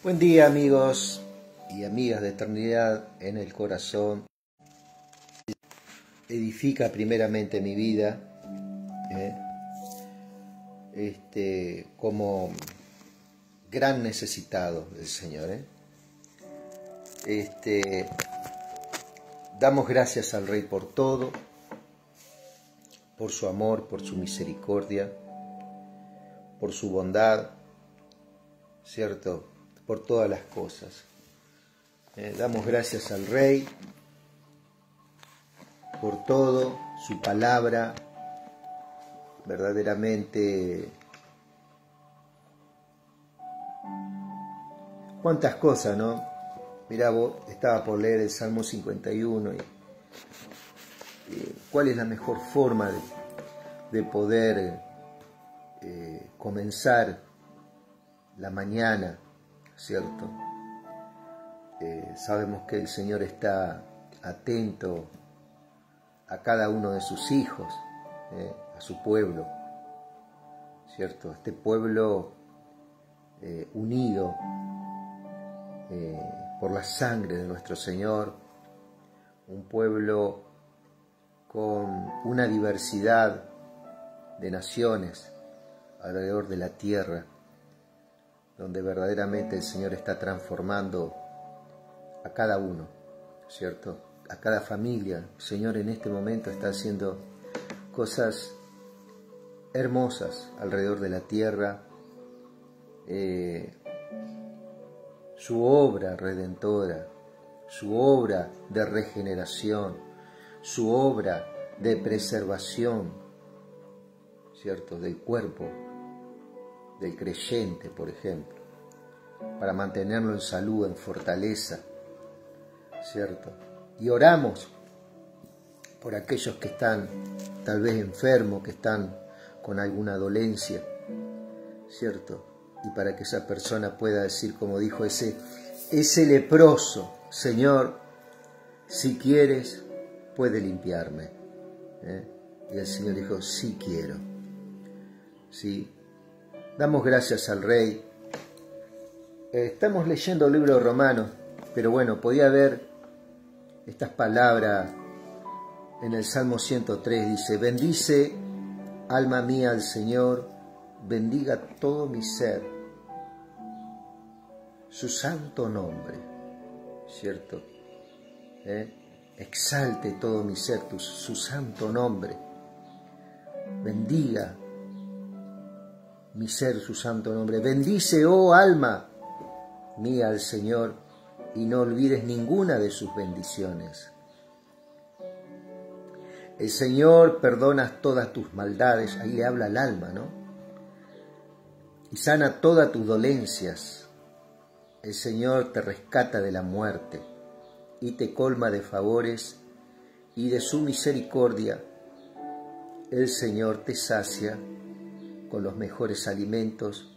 Buen día, amigos y amigas de Eternidad en el Corazón. Edifica primeramente mi vida como gran necesitado del Señor. Damos gracias al Rey por todo, por su amor, por su misericordia, por su bondad, ¿cierto? Por todas las cosas. Damos gracias al Rey por todo, su palabra, verdaderamente. Cuántas cosas, ¿no? Mirá, vos, estaba por leer el Salmo 51 y cuál es la mejor forma de poder comenzar la mañana, ¿cierto? Sabemos que el Señor está atento a cada uno de sus hijos, a su pueblo, ¿cierto? Este pueblo unido por la sangre de nuestro Señor, un pueblo con una diversidad de naciones alrededor de la tierra, donde verdaderamente el Señor está transformando a cada uno, ¿cierto? A cada familia. El Señor en este momento está haciendo cosas hermosas alrededor de la tierra. Su obra redentora, su obra de regeneración, su obra de preservación, ¿cierto? Del cuerpo del creyente, por ejemplo, para mantenerlo en salud, en fortaleza, ¿cierto? Y oramos por aquellos que están tal vez enfermos, que están con alguna dolencia, ¿cierto? Y para que esa persona pueda decir, como dijo ese leproso: Señor, si quieres, puede limpiarme. Y el Señor dijo: sí quiero. ¿Sí? Damos gracias al Rey. Estamos leyendo el libro de Romanos, pero bueno, podía haber estas palabras en el Salmo 103. Dice: bendice, alma mía, al Señor, bendiga todo mi ser su santo nombre, ¿cierto? Exalte todo mi ser su santo nombre. Bendiga mi ser su santo nombre. Bendice, oh alma mía, al Señor, y no olvides ninguna de sus bendiciones. El Señor perdona todas tus maldades, ahí le habla al alma, ¿no? Y sana todas tus dolencias. El Señor te rescata de la muerte y te colma de favores, y de su misericordia el Señor te sacia con los mejores alimentos,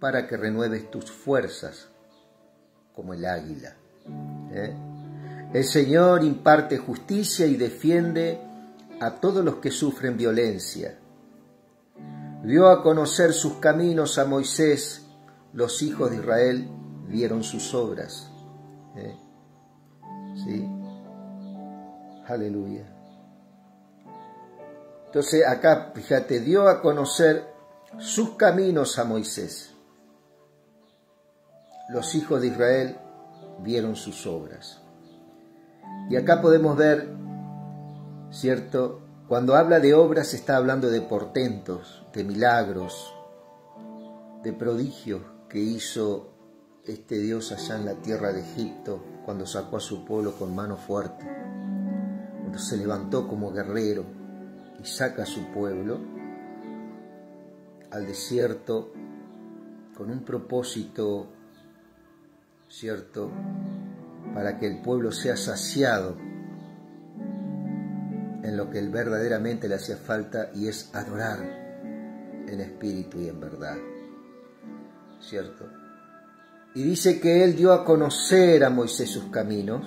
para que renueves tus fuerzas como el águila. El Señor imparte justicia y defiende a todos los que sufren violencia. Dio a conocer sus caminos a Moisés, los hijos de Israel vieron sus obras. ¿Sí? Aleluya. Entonces acá, fíjate, dio a conocer sus caminos a Moisés. Los hijos de Israel vieron sus obras. Y acá podemos ver, ¿cierto? Cuando habla de obras está hablando de portentos, de milagros, de prodigios que hizo este Dios allá en la tierra de Egipto, cuando sacó a su pueblo con mano fuerte, cuando se levantó como guerrero y saca a su pueblo al desierto con un propósito, ¿cierto?, para que el pueblo sea saciado en lo que él verdaderamente le hacía falta, y es adorar en espíritu y en verdad, ¿cierto? Y dice que él dio a conocer a Moisés sus caminos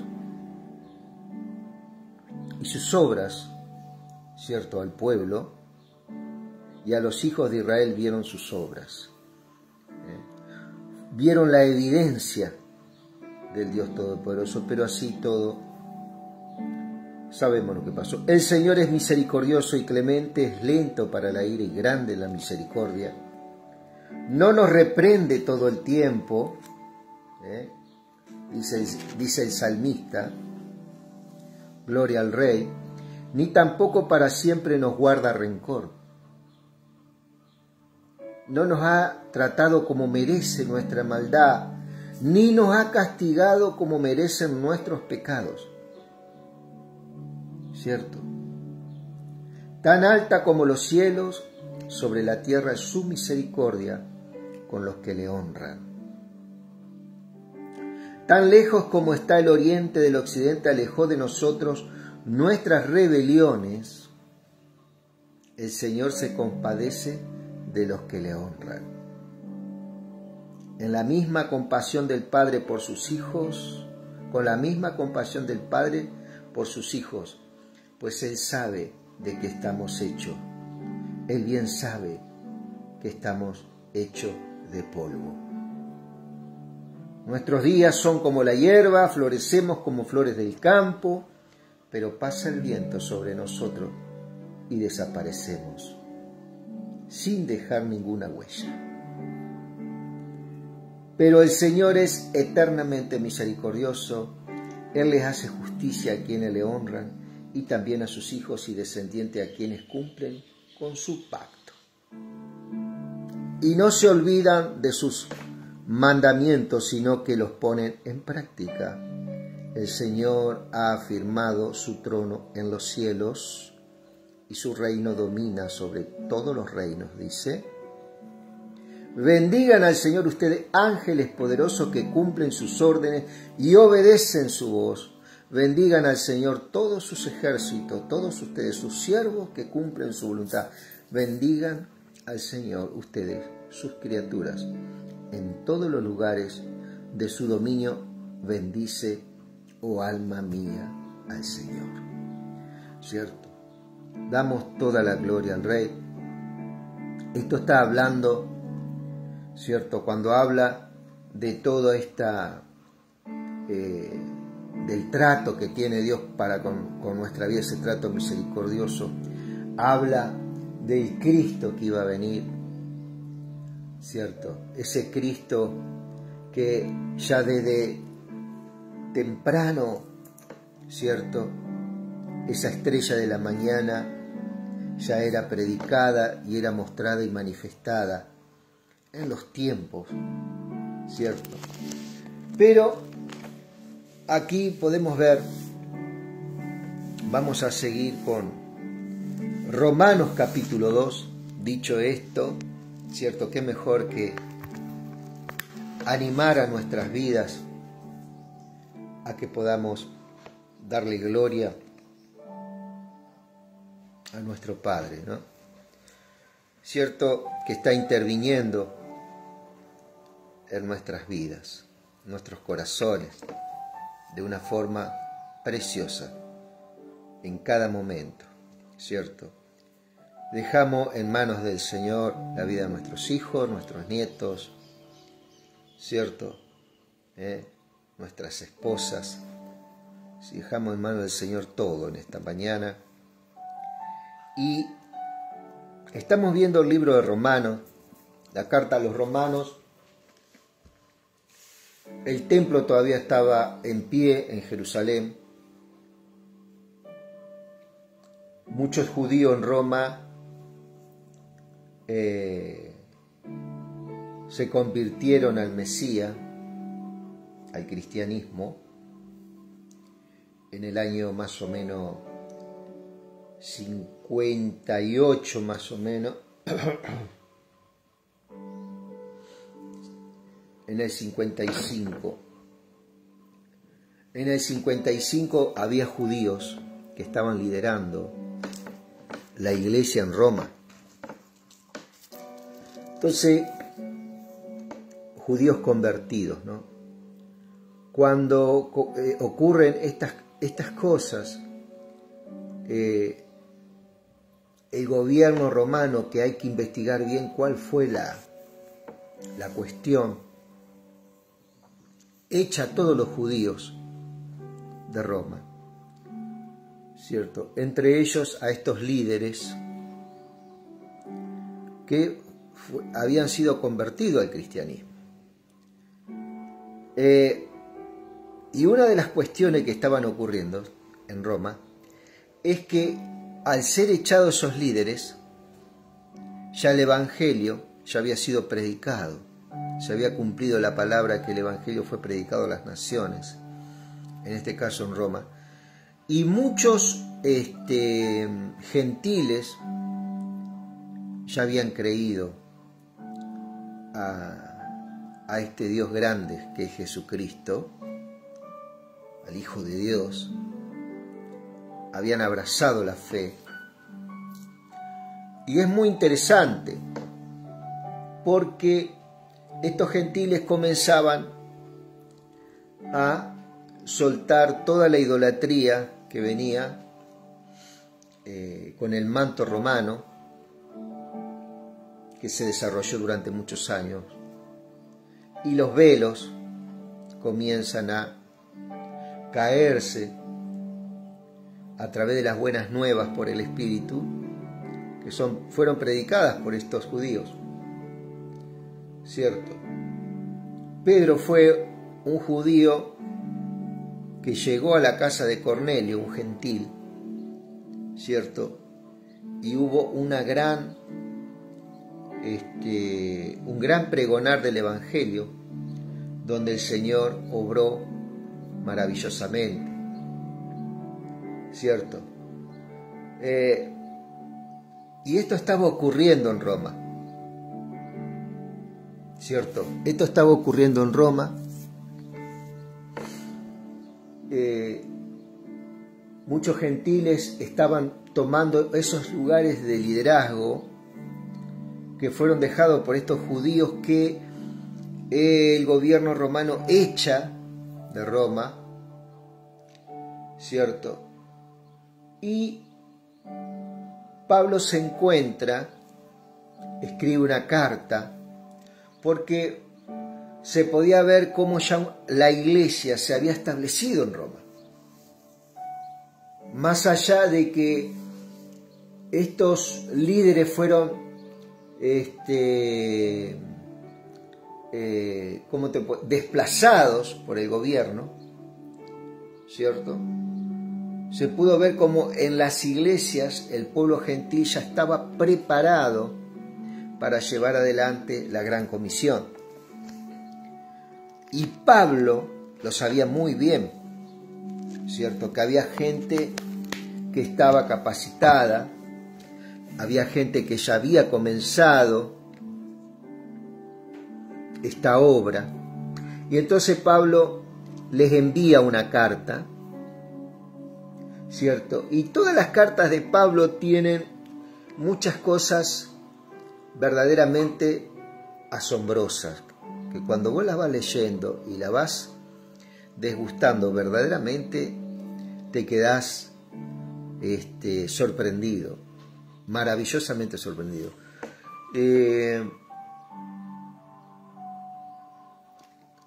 y sus obras, ¿cierto?, al pueblo, y a los hijos de Israel vieron sus obras. vieron la evidencia del Dios Todopoderoso, pero así todo sabemos lo que pasó. El Señor es misericordioso y clemente, es lento para la ira y grande en la misericordia. No nos reprende todo el tiempo, dice el salmista, gloria al Rey, ni tampoco para siempre nos guarda rencor. No nos ha tratado como merece nuestra maldad, ni nos ha castigado como merecen nuestros pecados. ¿Cierto? Tan alta como los cielos, sobre la tierra es su misericordia con los que le honran. Tan lejos como está el oriente del occidente, alejó de nosotros nuestras rebeliones. El Señor se compadece de los que le honran. En la misma compasión del Padre por sus hijos, con la misma compasión del Padre por sus hijos, pues Él sabe de qué estamos hechos. Él bien sabe que estamos hechos de polvo. Nuestros días son como la hierba, florecemos como flores del campo, pero pasa el viento sobre nosotros y desaparecemos, sin dejar ninguna huella. Pero el Señor es eternamente misericordioso, Él les hace justicia a quienes le honran, y también a sus hijos y descendientes a quienes cumplen con su pacto. Y no se olvidan de sus mandamientos, sino que los ponen en práctica. El Señor ha afirmado su trono en los cielos y su reino domina sobre todos los reinos, dice. Bendigan al Señor ustedes, ángeles poderosos que cumplen sus órdenes y obedecen su voz. Bendigan al Señor todos sus ejércitos, todos ustedes, sus siervos que cumplen su voluntad. Bendigan al Señor ustedes, sus criaturas, en todos los lugares de su dominio. Bendice, oh alma mía, al Señor. ¿Cierto? Damos toda la gloria al Rey. Esto está hablando, ¿cierto? Cuando habla de toda esta... del trato que tiene Dios para con nuestra vida, ese trato misericordioso, habla del Cristo que iba a venir, ¿cierto? Ese Cristo que ya desde temprano, ¿cierto? Esa estrella de la mañana ya era predicada y era mostrada y manifestada en los tiempos, ¿cierto? Pero aquí podemos ver, vamos a seguir con Romanos capítulo 2, dicho esto, ¿cierto? Qué mejor que animar a nuestras vidas a que podamos darle gloria a nuestro Padre, ¿no? Cierto que está interviniendo en nuestras vidas, en nuestros corazones, de una forma preciosa, en cada momento, ¿cierto? Dejamos en manos del Señor la vida de nuestros hijos, nuestros nietos, ¿cierto? Nuestras esposas. Si dejamos en manos del Señor todo en esta mañana. Y estamos viendo el libro de Romanos, la carta a los Romanos. El templo todavía estaba en pie en Jerusalén. Muchos judíos en Roma se convirtieron al Mesías, al cristianismo, en el año más o menos 58 más o menos. En el 55. En el 55 había judíos que estaban liderando la iglesia en Roma. Entonces, judíos convertidos, ¿no? Cuando ocurren estas cosas, el gobierno romano, que hay que investigar bien cuál fue la cuestión, echa a todos los judíos de Roma, ¿cierto? Entre ellos a estos líderes que habían sido convertidos al cristianismo. Y una de las cuestiones que estaban ocurriendo en Roma es que al ser echados esos líderes, ya el Evangelio ya había sido predicado, se había cumplido la palabra que el Evangelio fue predicado a las naciones, en este caso en Roma, y muchos gentiles ya habían creído a este Dios grande que es Jesucristo, al Hijo de Dios, habían abrazado la fe. Y es muy interesante porque estos gentiles comenzaban a soltar toda la idolatría que venía con el manto romano que se desarrolló durante muchos años, y los velos comienzan a caerse a través de las buenas nuevas por el Espíritu que fueron predicadas por estos judíos, ¿cierto? Pedro fue un judío que llegó a la casa de Cornelio, un gentil, ¿cierto? Y hubo un gran pregonar del Evangelio, donde el Señor obró maravillosamente, ¿cierto? Y esto estaba ocurriendo en Roma, ¿cierto? Esto estaba ocurriendo en Roma. Muchos gentiles estaban tomando esos lugares de liderazgo que fueron dejados por estos judíos que el gobierno romano echa de Roma, ¿cierto? Y Pablo se encuentra, escribe una carta, porque se podía ver cómo ya la iglesia se había establecido en Roma. Más allá de que estos líderes fueron desplazados por el gobierno, ¿cierto? Se pudo ver como en las iglesias el pueblo gentil ya estaba preparado para llevar adelante la gran comisión. Y Pablo lo sabía muy bien, ¿cierto? Que había gente que estaba capacitada, había gente que ya había comenzado esta obra. Y entonces Pablo les envía una carta, ¿cierto? Y todas las cartas de Pablo tienen muchas cosas verdaderamente asombrosas, que cuando vos las vas leyendo y las vas desgustando, verdaderamente te quedás sorprendido, maravillosamente sorprendido. ¿Qué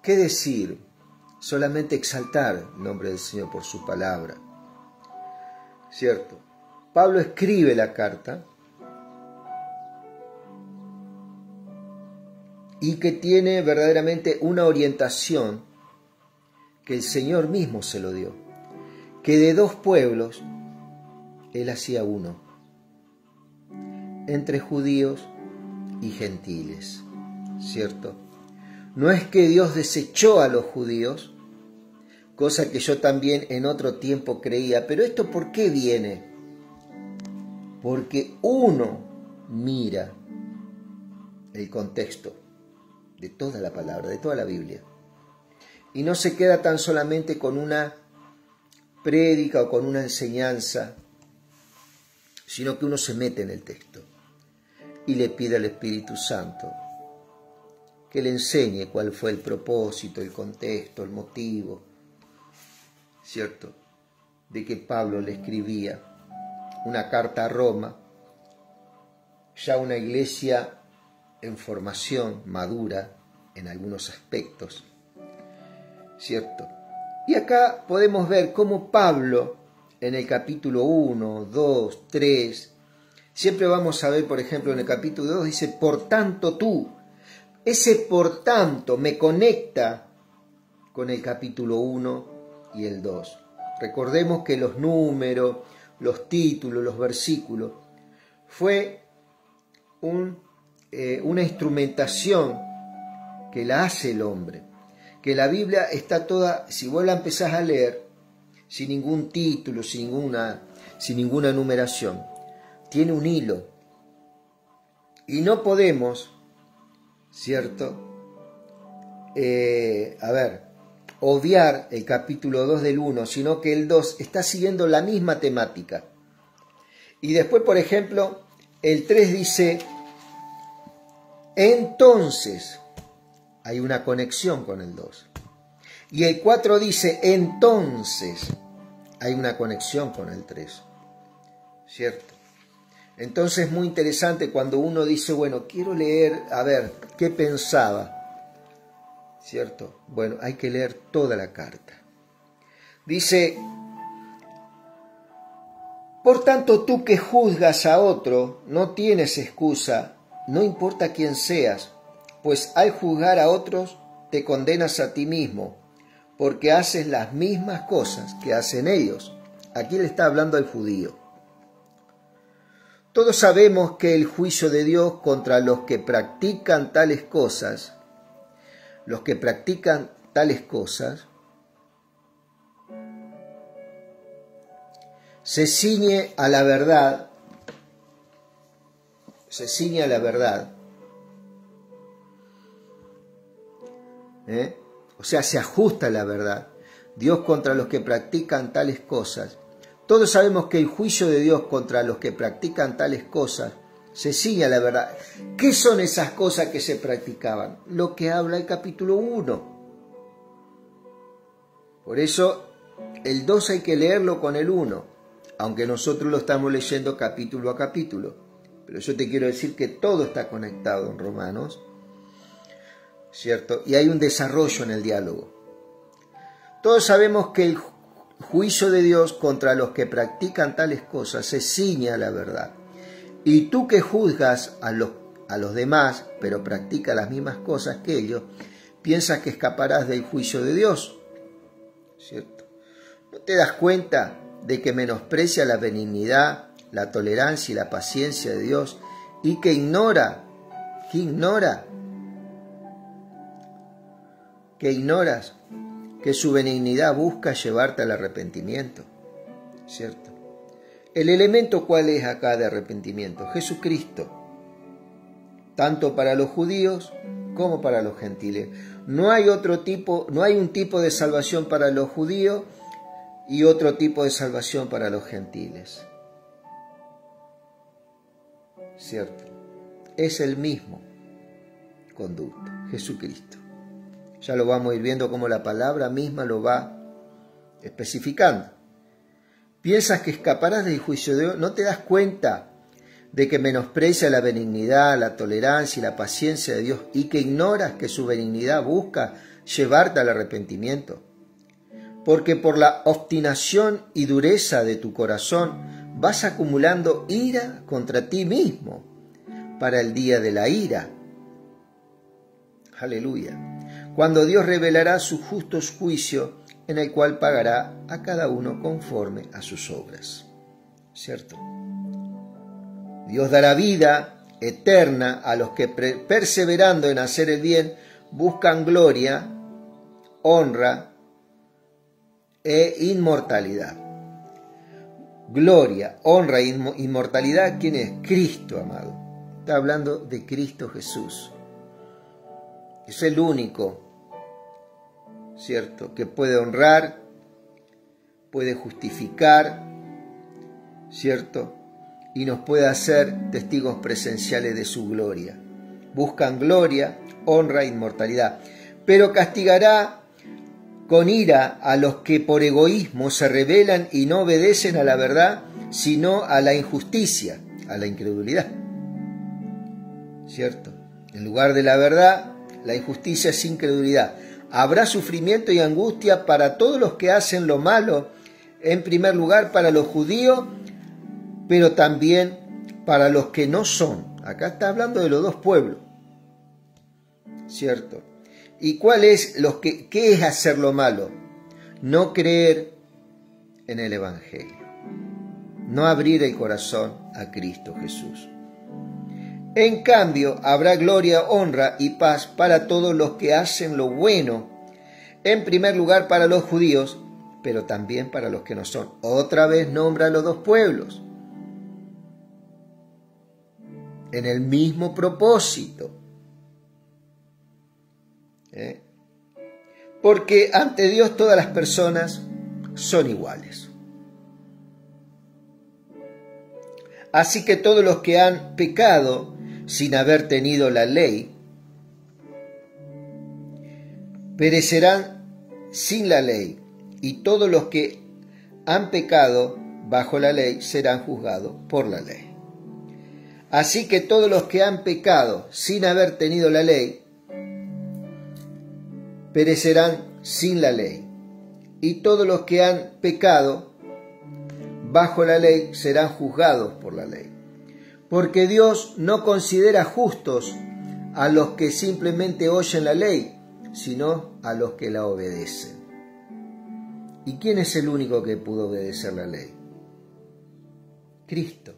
decir? Solamente exaltar el nombre del Señor por su palabra, ¿cierto? Pablo escribe la carta y que tiene verdaderamente una orientación que el Señor mismo se lo dio, que de dos pueblos Él hacía uno, entre judíos y gentiles, ¿cierto? No es que Dios desechó a los judíos, cosa que yo también en otro tiempo creía, pero ¿esto por qué viene? Porque uno mira el contexto de toda la palabra, de toda la Biblia, y no se queda tan solamente con una prédica o con una enseñanza, sino que uno se mete en el texto y le pide al Espíritu Santo que le enseñe cuál fue el propósito, el contexto, el motivo, ¿cierto?, de que Pablo le escribía una carta a Roma, ya una iglesia en formación, madura en algunos aspectos, ¿cierto? Y acá podemos ver cómo Pablo, en el capítulo 1, 2, 3, siempre vamos a ver, por ejemplo, en el capítulo 2 dice, por tanto tú. Ese por tanto me conecta con el capítulo 1 y el 2. Recordemos que los números, los títulos, los versículos, fue una instrumentación que la hace el hombre. Que la Biblia está toda, si vos la empezás a leer, sin ningún título, sin ninguna numeración, tiene un hilo. Y no podemos, ¿cierto? Obviar el capítulo 2 del 1, sino que el 2 está siguiendo la misma temática. Y después, por ejemplo, el 3 dice, entonces, hay una conexión con el 2. Y el 4 dice, entonces, hay una conexión con el 3. ¿Cierto? Entonces es muy interesante cuando uno dice, bueno, quiero leer, a ver, ¿qué pensaba? ¿Cierto? Bueno, hay que leer toda la carta. Dice, por tanto tú que juzgas a otro, no tienes excusa, no importa quién seas, pues al juzgar a otros te condenas a ti mismo, porque haces las mismas cosas que hacen ellos. Aquí le está hablando al judío. Todos sabemos que el juicio de Dios contra los que practican tales cosas, se ciñe a la verdad, o sea, se ajusta a la verdad. Dios contra los que practican tales cosas. Todos sabemos que el juicio de Dios contra los que practican tales cosas se ciñe a la verdad. ¿Qué son esas cosas que se practicaban? Lo que habla el capítulo 1. Por eso el 2 hay que leerlo con el 1, aunque nosotros lo estamos leyendo capítulo a capítulo. Pero yo te quiero decir que todo está conectado en Romanos, ¿cierto? Y hay un desarrollo en el diálogo. Todos sabemos que el juicio de Dios contra los que practican tales cosas se ciñe a la verdad. Y tú que juzgas a los demás, pero practicas las mismas cosas que ellos, piensas que escaparás del juicio de Dios, ¿cierto? ¿No te das cuenta de que menosprecia la benignidad, la tolerancia y la paciencia de Dios y que ignoras que su benignidad busca llevarte al arrepentimiento? ¿Cierto? ¿El elemento cuál es acá de arrepentimiento? Jesucristo. Tanto para los judíos como para los gentiles. No hay un tipo de salvación para los judíos y otro tipo de salvación para los gentiles. ¿Cierto? Es el mismo conducto, Jesucristo. Ya lo vamos a ir viendo como la palabra misma lo va especificando. ¿Piensas que escaparás del juicio de Dios? ¿No te das cuenta de que menosprecia la benignidad, la tolerancia y la paciencia de Dios y que ignoras que su benignidad busca llevarte al arrepentimiento? Porque por la obstinación y dureza de tu corazón vas acumulando ira contra ti mismo para el día de la ira. Aleluya. Cuando Dios revelará su justo juicio, en el cual pagará a cada uno conforme a sus obras. ¿Cierto? Dios dará vida eterna a los que perseverando en hacer el bien buscan gloria, honra e inmortalidad. Gloria, honra e inmortalidad, ¿quién es? Cristo, amado. Está hablando de Cristo Jesús. Es el único, ¿cierto?, que puede honrar, puede justificar, ¿cierto?, y nos puede hacer testigos presenciales de su gloria. Buscan gloria, honra e inmortalidad, pero castigará con ira a los que por egoísmo se rebelan y no obedecen a la verdad, sino a la injusticia, a la incredulidad. ¿Cierto? En lugar de la verdad, la injusticia es incredulidad. Habrá sufrimiento y angustia para todos los que hacen lo malo, en primer lugar para los judíos, pero también para los que no son. Acá está hablando de los dos pueblos, ¿cierto? ¿Y qué es hacer lo malo? No creer en el Evangelio, no abrir el corazón a Cristo Jesús. En cambio, habrá gloria, honra y paz para todos los que hacen lo bueno, en primer lugar para los judíos, pero también para los que no son. Otra vez nombra a los dos pueblos, en el mismo propósito. Porque ante Dios todas las personas son iguales. Así que todos los que han pecado sin haber tenido la ley, perecerán sin la ley, y todos los que han pecado bajo la ley serán juzgados por la ley. Así que todos los que han pecado sin haber tenido la ley, perecerán sin la ley, y todos los que han pecado bajo la ley serán juzgados por la ley. Porque Dios no considera justos a los que simplemente oyen la ley, sino a los que la obedecen. ¿Y quién es el único que pudo obedecer la ley? Cristo.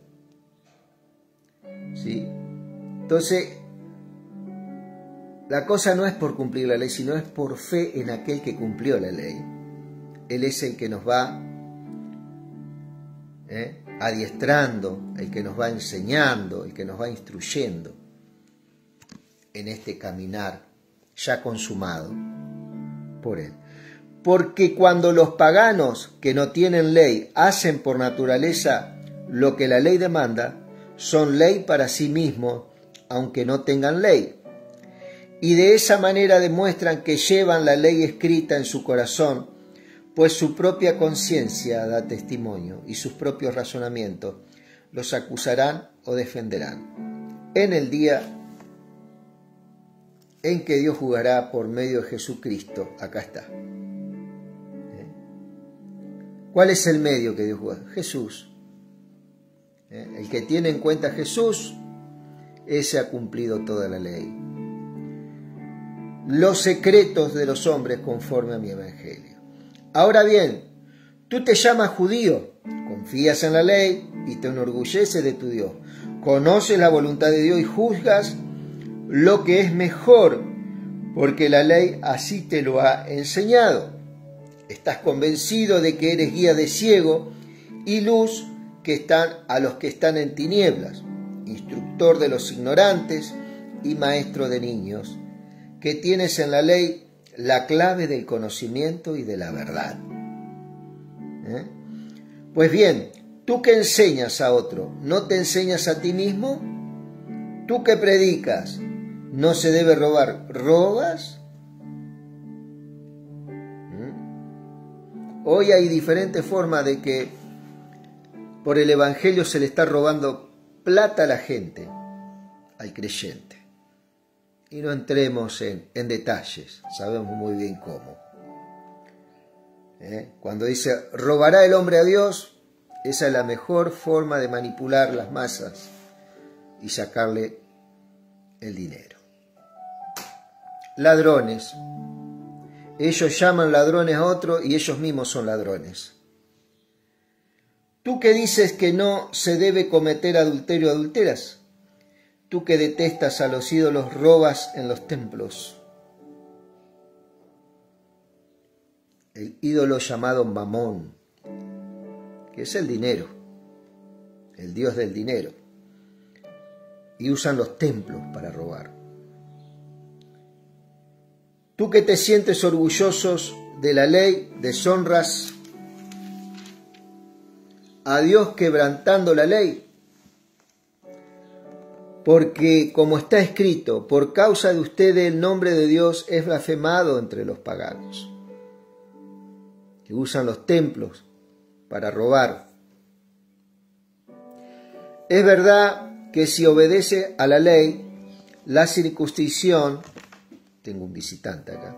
¿Sí? Entonces, la cosa no es por cumplir la ley, sino es por fe en aquel que cumplió la ley. Él es el que nos va adiestrando, el que nos va enseñando, el que nos va instruyendo en este caminar ya consumado por Él. Porque cuando los paganos que no tienen ley hacen por naturaleza lo que la ley demanda, son ley para sí mismos, aunque no tengan ley. Y de esa manera demuestran que llevan la ley escrita en su corazón, pues su propia conciencia da testimonio y sus propios razonamientos los acusarán o defenderán. En el día en que Dios juzgará por medio de Jesucristo, acá está. ¿Cuál es el medio que Dios juzga? Jesús. El que tiene en cuenta a Jesús, ese ha cumplido toda la ley. Los secretos de los hombres conforme a mi evangelio. Ahora bien, tú te llamas judío, confías en la ley y te enorgulleces de tu Dios. Conoces la voluntad de Dios y juzgas lo que es mejor, porque la ley así te lo ha enseñado. Estás convencido de que eres guía de ciego y luz a los que están en tinieblas, instructor de los ignorantes y maestro de niños, que tienes en la ley la clave del conocimiento y de la verdad. Pues bien, tú que enseñas a otro, ¿no te enseñas a ti mismo? Tú que predicas, no se debe robar, ¿robas? Hoy hay diferentes formas de que por el evangelio se le está robando plata a la gente, al creyente. Y no entremos en detalles, sabemos muy bien cómo. Cuando dice, ¿robará el hombre a Dios? Esa es la mejor forma de manipular las masas y sacarle el dinero. Ladrones. Ellos llaman ladrones a otros y ellos mismos son ladrones. Tú que dices que no se debe cometer adulterio, adulteras. Tú que detestas a los ídolos, robas en los templos. El ídolo llamado Mamón, que es el dinero, el dios del dinero. Y usan los templos para robar. Tú que te sientes orgullosos de la ley, deshonras a Dios quebrantando la ley. Porque, como está escrito, por causa de ustedes el nombre de Dios es blasfemado entre los paganos, que usan los templos para robar. Es verdad que si obedece a la ley, la circuncisión tengo un visitante acá.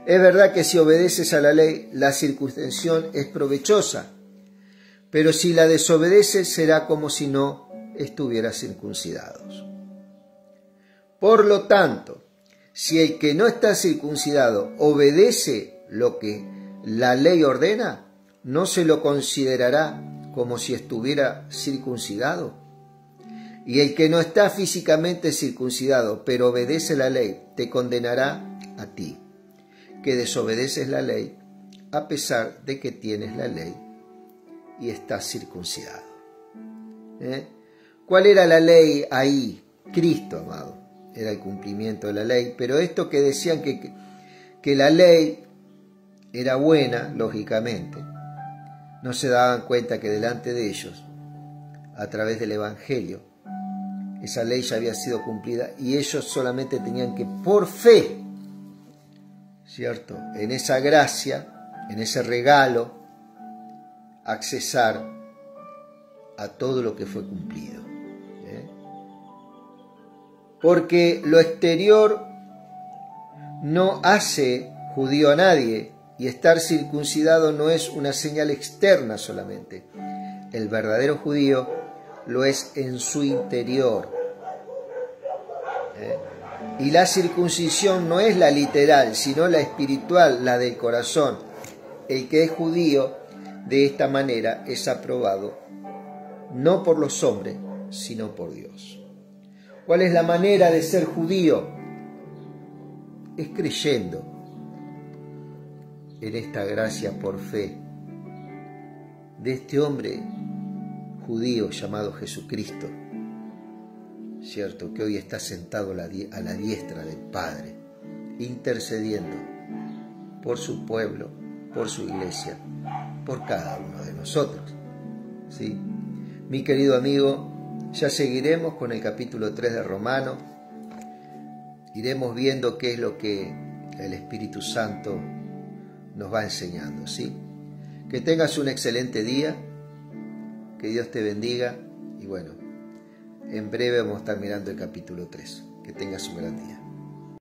Es verdad que si obedeces a la ley, la circuncisión es provechosa, pero si la desobedeces será como si no estuvieras circuncidados. Por lo tanto, si el que no está circuncidado obedece lo que la ley ordena, no se lo considerará como si estuviera circuncidado. Y el que no está físicamente circuncidado, pero obedece la ley, te condenará a ti, que desobedeces la ley, a pesar de que tienes la ley y estás circuncidado. ¿Cuál era la ley ahí? Cristo, amado. Era el cumplimiento de la ley. Pero esto que decían que la ley era buena, lógicamente, no se daban cuenta que delante de ellos, a través del Evangelio, esa ley ya había sido cumplida y ellos solamente tenían que, por fe, ¿cierto?, en esa gracia, en ese regalo, accesar a todo lo que fue cumplido. Porque lo exterior no hace judío a nadie, y estar circuncidado no es una señal externa solamente. El verdadero judío lo es en su interior. Y la circuncisión no es la literal, sino la espiritual, la del corazón. El que es judío de esta manera es aprobado, no por los hombres, sino por Dios. ¿Cuál es la manera de ser judío? Es creyendo en esta gracia por fe de este hombre judío llamado Jesucristo, ¿cierto?, que hoy está sentado a la diestra del Padre, intercediendo por su pueblo, por su iglesia, por cada uno de nosotros. ¿Sí? Mi querido amigo, ya seguiremos con el capítulo 3 de Romanos. Iremos viendo qué es lo que el Espíritu Santo nos va enseñando, ¿sí? Que tengas un excelente día, que Dios te bendiga y bueno, en breve vamos a estar mirando el capítulo 3. Que tengas un gran día.